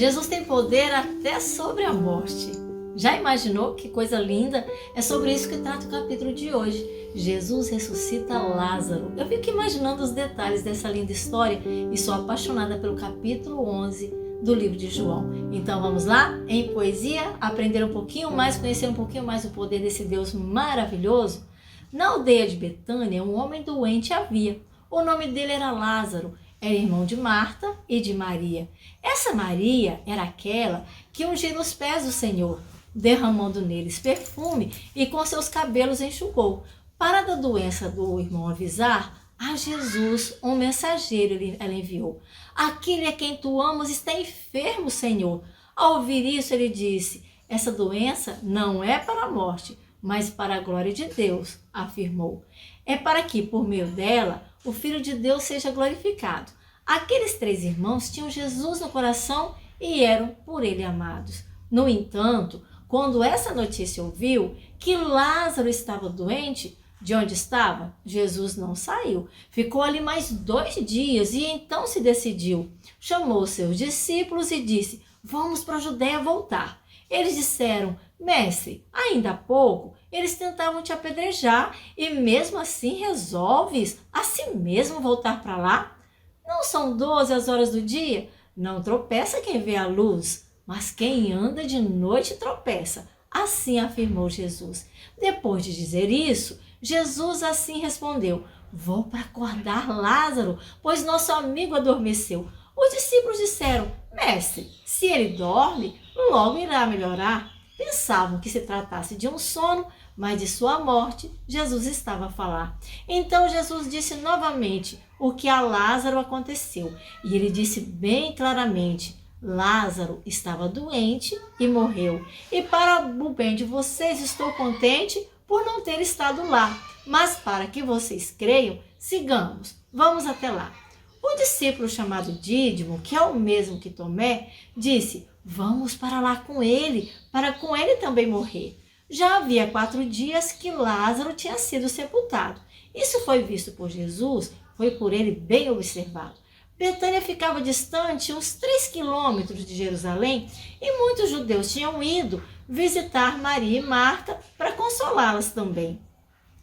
Jesus tem poder até sobre a morte. Já imaginou que coisa linda? É sobre isso que trata o capítulo de hoje. Jesus ressuscita Lázaro. Eu fico imaginando os detalhes dessa linda história e sou apaixonada pelo capítulo 11 do livro de João. Então vamos lá? Em poesia, aprender um pouquinho mais, conhecer um pouquinho mais o poder desse Deus maravilhoso? Na aldeia de Betânia, um homem doente havia. O nome dele era Lázaro. Era irmão de Marta e de Maria. Essa Maria era aquela que ungiu os pés do Senhor, derramando neles perfume e com seus cabelos enxugou. Para da doença do irmão avisar, a Jesus um mensageiro ela enviou. Aquele a quem tu amas está enfermo, Senhor. Ao ouvir isso, ele disse, essa doença não é para a morte, mas para a glória de Deus, afirmou. É para que, por meio dela, o Filho de Deus seja glorificado. Aqueles três irmãos tinham Jesus no coração e eram por ele amados. No entanto, quando essa notícia ouviu que Lázaro estava doente, de onde estava? Jesus não saiu. Ficou ali mais 2 dias e então se decidiu. Chamou seus discípulos e disse, vamos para a Judéia voltar. Eles disseram, mestre, ainda há pouco eles tentavam te apedrejar e mesmo assim resolves assim mesmo voltar para lá? Não são 12 as horas do dia? Não tropeça quem vê a luz, mas quem anda de noite tropeça. Assim afirmou Jesus. Depois de dizer isso, Jesus assim respondeu, vou para acordar Lázaro, pois nosso amigo adormeceu. Os discípulos disseram, mestre, se ele dorme, logo irá melhorar. Pensavam que se tratasse de um sono, mas de sua morte Jesus estava a falar. Então Jesus disse novamente o que a Lázaro aconteceu. E ele disse bem claramente, Lázaro estava doente e morreu. E para o bem de vocês estou contente por não ter estado lá. Mas para que vocês creiam, sigamos. Vamos até lá. O discípulo chamado Dídimo, que é o mesmo que Tomé, disse, vamos para lá com ele, para com ele também morrer. Já havia 4 dias que Lázaro tinha sido sepultado. Isso foi visto por Jesus, foi por ele bem observado. Betânia ficava distante uns 3 quilômetros de Jerusalém e muitos judeus tinham ido visitar Maria e Marta para consolá-las também.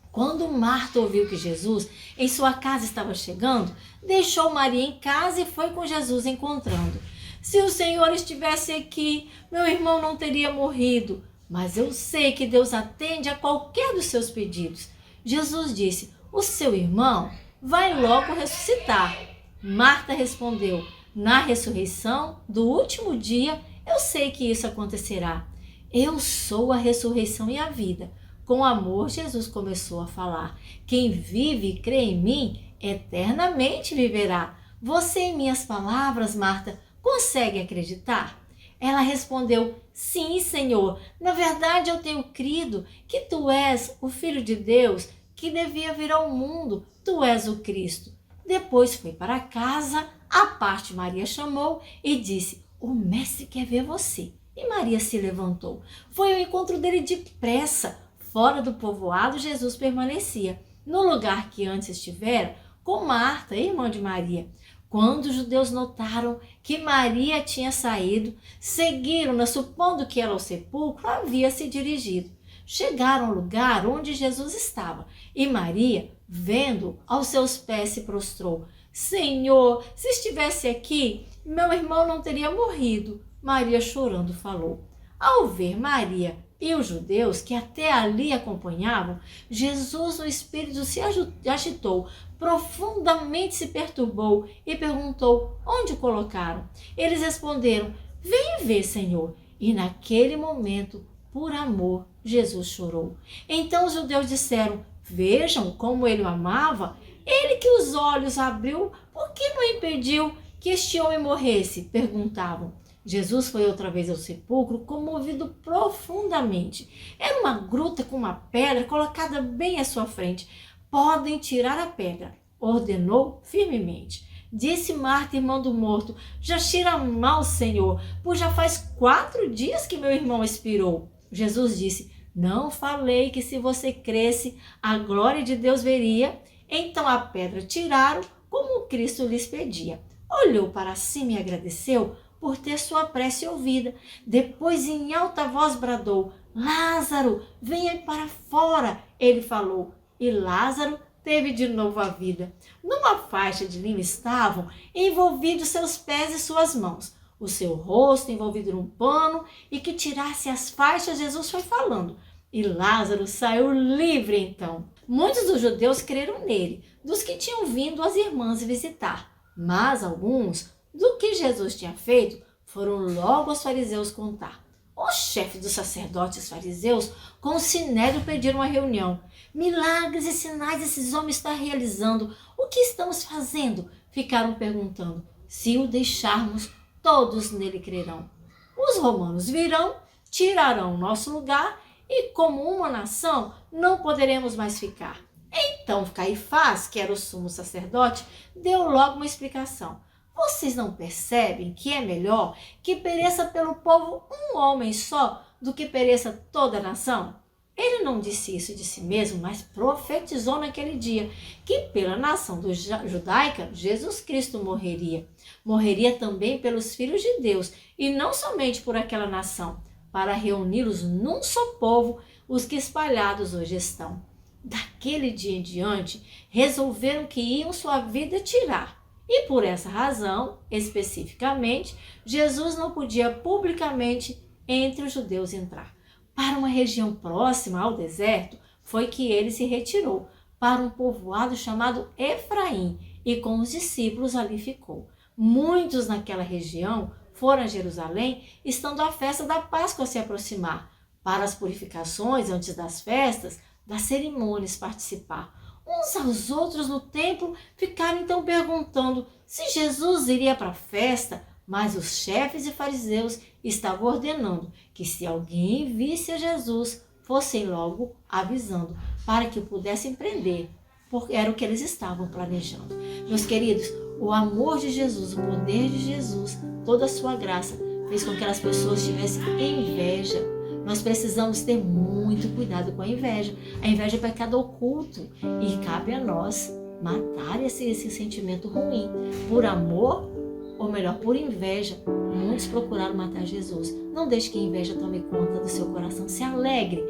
Quando Marta ouviu que Jesus em sua casa estava chegando, deixou Maria em casa e foi com Jesus encontrando. Se o Senhor estivesse aqui, meu irmão não teria morrido. Mas eu sei que Deus atende a qualquer dos seus pedidos. Jesus disse, o seu irmão vai logo ressuscitar. Marta respondeu, na ressurreição do último dia, eu sei que isso acontecerá. Eu sou a ressurreição e a vida. Com amor, Jesus começou a falar. Quem vive e crê em mim, eternamente viverá. Você em minhas palavras, Marta, consegue acreditar? Ela respondeu, sim, Senhor. Na verdade, eu tenho crido que tu és o Filho de Deus, que devia vir ao mundo. Tu és o Cristo. Depois foi para casa, à parte Maria chamou e disse, o mestre quer ver você. E Maria se levantou. Foi ao encontro dele depressa. Fora do povoado, Jesus permanecia, no lugar que antes estivera, com Marta, irmã de Maria. Quando os judeus notaram que Maria tinha saído, seguiram-na, supondo que ela ao sepulcro havia se dirigido. Chegaram ao lugar onde Jesus estava, e Maria, vendo, aos seus pés se prostrou. Senhor, se estivesse aqui, meu irmão não teria morrido. Maria chorando falou. Ao ver Maria e os judeus que até ali acompanhavam, Jesus no espírito se agitou, profundamente se perturbou e perguntou onde o colocaram. Eles responderam, vem ver, Senhor. E naquele momento, por amor, Jesus chorou. Então os judeus disseram, vejam como ele o amava. Ele que os olhos abriu, por que não impediu que este homem morresse? Perguntavam. Jesus foi outra vez ao sepulcro, comovido profundamente. Era uma gruta com uma pedra colocada bem à sua frente. Podem tirar a pedra, ordenou firmemente. Disse Marta, irmã do morto, já cheira mal, Senhor, pois já faz 4 dias que meu irmão expirou. Jesus disse, não falei que se você cresce, a glória de Deus veria. Então a pedra tiraram, como Cristo lhes pedia. Olhou para cima e agradeceu, por ter sua prece ouvida. Depois, em alta voz, bradou: Lázaro, venha para fora. Ele falou, e Lázaro teve de novo a vida. Numa faixa de linho estavam envolvidos seus pés e suas mãos, o seu rosto envolvido num pano, e que tirasse as faixas, Jesus foi falando. E Lázaro saiu livre então. Muitos dos judeus creram nele, dos que tinham vindo as irmãs visitar. Mas alguns, do que Jesus tinha feito, foram logo aos fariseus contar. Os chefes dos sacerdotes fariseus com o sinédrio pediram uma reunião. Milagres e sinais esses homens estão realizando. O que estamos fazendo? Ficaram perguntando. Se o deixarmos, todos nele crerão. Os romanos virão, tirarão o nosso lugar e, como uma nação, não poderemos mais ficar. Então Caifás, que era o sumo sacerdote, deu logo uma explicação. Vocês não percebem que é melhor que pereça pelo povo um homem só do que pereça toda a nação? Ele não disse isso de si mesmo, mas profetizou naquele dia que pela nação judaica Jesus Cristo morreria. Morreria também pelos filhos de Deus e não somente por aquela nação, para reuni-los num só povo, os que espalhados hoje estão. Daquele dia em diante, resolveram que iam sua vida tirar. E por essa razão, especificamente, Jesus não podia publicamente entre os judeus entrar. Para uma região próxima ao deserto, foi que ele se retirou, para um povoado chamado Efraim, e com os discípulos ali ficou. Muitos naquela região foram a Jerusalém, estando a festa da Páscoa a se aproximar, para as purificações antes das festas, das cerimônias participar. Uns aos outros no templo ficaram então perguntando se Jesus iria para a festa, mas os chefes e fariseus estavam ordenando que se alguém visse a Jesus, fossem logo avisando, para que o pudessem prender, porque era o que eles estavam planejando. Meus queridos, o amor de Jesus, o poder de Jesus, toda a sua graça, fez com que aquelas pessoas tivessem inveja. Nós precisamos ter muito cuidado com a inveja. A inveja é pecado oculto e cabe a nós matar esse sentimento ruim. Por amor, ou melhor, por inveja, muitos procuraram matar Jesus. Não deixe que a inveja tome conta do seu coração. Se alegre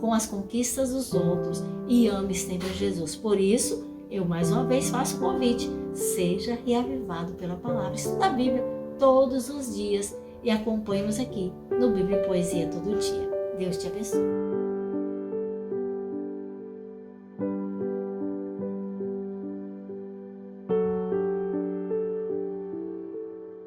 com as conquistas dos outros e ame sempre Jesus. Por isso, eu mais uma vez faço o convite. Seja reavivado pela palavra. Estuda a Bíblia todos os dias e acompanhe-nos aqui no Bíblia e Poesia todo dia. Deus te abençoe.